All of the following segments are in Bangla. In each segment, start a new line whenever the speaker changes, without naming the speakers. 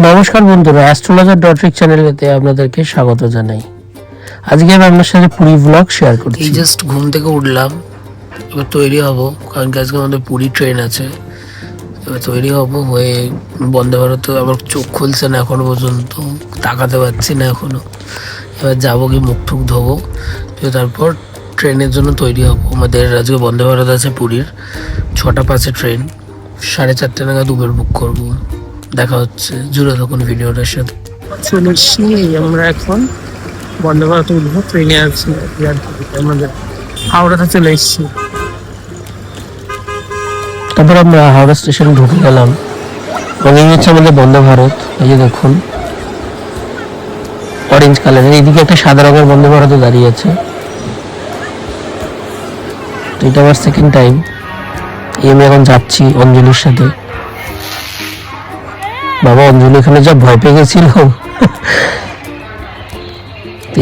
নমস্কার বন্ধুরা, অ্যাস্ট্রোলজার.ট্রিক চ্যানেলেতে আপনাদেরকে স্বাগত জানাই। আজকে আমি আপনার সাথে পুরী ব্লগ শেয়ার করছি। এই জাস্ট ঘুম থেকে উঠলাম, এবার তৈরি হব, কারণ আজকে আমাদের পুরী ট্রেন আছে। এবার তৈরি হব, হয়ে বন্দে ভারত আবার চোখ খুলছে না এখনো পর্যন্ত, তাকাতে পারছি না এখনো। এবার যাবো, কি মুখ টুক ধোবো, তারপর ট্রেনের জন্য তৈরি হব। আমাদের আজকে বন্দে ভারত আছে পুরীর 6টা 5-এ ট্রেন, 4:30 নাগাদ উবের বুক করবো। দেখা হচ্ছে, জুড়ে তখন ভিডিওটার সাথে। চলে এসছি আমরা এখন বন্দে ভারত উঠবো, ট্রেনে আছি আমাদের হাওড়াতে চলে এসছি। তারপর আমরা হাওড়া স্টেশনে ঢুকে গেলাম। এই হচ্ছে আমাদের বন্দে ভারত। এই যে দেখুন, অরেঞ্জ কালারের, এইদিকে একটা সাদা রঙের বন্দে ভারত দাঁড়িয়ে আছে। তো এটা আমার সেকেন্ড টাইম। আমি এখন যাচ্ছি অঞ্জলির সাথে। বাবা, অঞ্জলি এখানে যা ভয় পেয়ে গেছিল।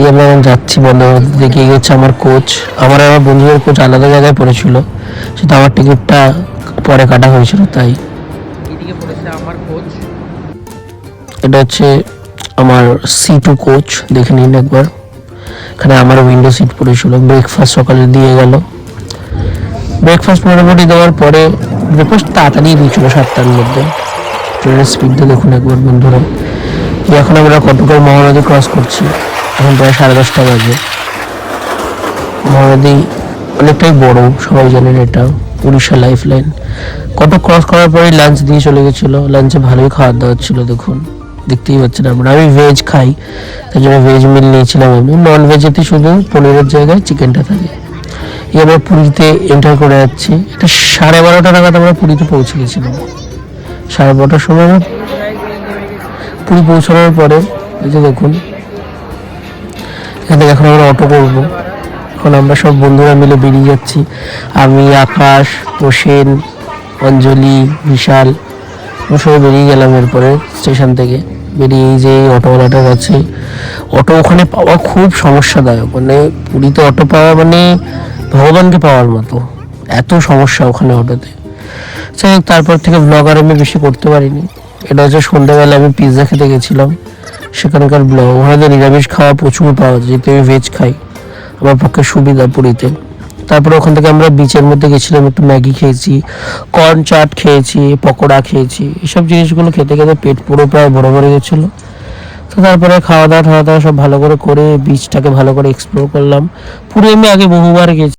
আমরা এখন যাচ্ছি বন্দে ভারত দেখে। এই হচ্ছে আমার কোচ। আমার বন্ধুদের কোচ আলাদা জায়গায় পড়েছিল, সেটা আমার টিকিটটা পরে কাটা হয়েছিল, তাই এদিকে পড়েছে আমার কোচ। এটা হচ্ছে আমার C2 কোচ, দেখে নিন একবার। এখানে আমার উইন্ডো সিট পড়েছিল। ব্রেকফাস্ট সকালে দিয়ে গেল। ব্রেকফাস্ট মোটামুটি দেওয়ার পরে ব্রেকফাস্ট তাড়াতাড়ি দিয়েছিল 7টার মধ্যে। ট্রেনের স্পিডটা দেখুন একবার বন্ধুরা। এখন আমরা কটকের মহানদী ক্রস করছি, এখন প্রায় 10:30 বাজে। মহানদী অনেকটাই বড়, সবাই জানেন, এটা Orissa life line. Cuttack cross করার পরে লাঞ্চ দিয়ে চলে গেছিলো। লাঞ্চে ভালোই খাওয়ার দাওয়ার ছিল, দেখুন, দেখতেই পাচ্ছেন আমরা। আমি ভেজ খাই, তাই জন্য ভেজ মিল নিয়েছিলাম। আমি নন ভেজেতে শুধু পনিরের জায়গায় চিকেনটা থাকে। এবার পুরীতে এন্টার করে যাচ্ছি। এটা 12:30 নাগাদ আমরা পুরীতে পৌঁছে গেছিলাম। 12:30টার সময় পুরী পৌঁছানোর পরে এই যে দেখুন, এখান থেকে এখন আমরা অটো করবো। এখন আমরা সব বন্ধুরা মিলে বেরিয়ে যাচ্ছি। আমি, আকাশ, প্রসেন, অঞ্জলি, বিশাল, আমরা সবাই বেরিয়ে গেলাম। এরপরে স্টেশন থেকে বেরিয়ে এই যে অটোওয়ালাটার কাছে। অটো ওখানে পাওয়া খুব সমস্যাদায়ক, মানে পুরীতে অটো পাওয়া মানে ভগবানকে পাওয়ার মতো, এত সমস্যা ওখানে অটোতে। তারপর থেকে ব্লগ আর আমি বেশি করতে পারিনি। এটা হচ্ছে সন্ধ্যাবেলা আমি পিৎজা খেতে গেছিলাম, সেখানকার ব্লগ। ওখানে নিরামিষ খাওয়া প্রচুর পাওয়া যায়, যেহেতু আমি ভেজ খাই, আমার পক্ষে সুবিধা পুরীতে। তারপরে ওখান থেকে আমরা বিচের মধ্যে গেছিলাম, একটু ম্যাগি খেয়েছি, কর্ন চাট খেয়েছি, পকোড়া খেয়েছি। এসব জিনিসগুলো খেতে খেতে পেট পুরো প্রায় বড় বড় গেছিলো। তো তারপরে খাওয়া দাওয়া সব ভালো করে বিচটাকে ভালো করে এক্সপ্লোর করলাম। পুরী আমি আগে বহুবার গেছি।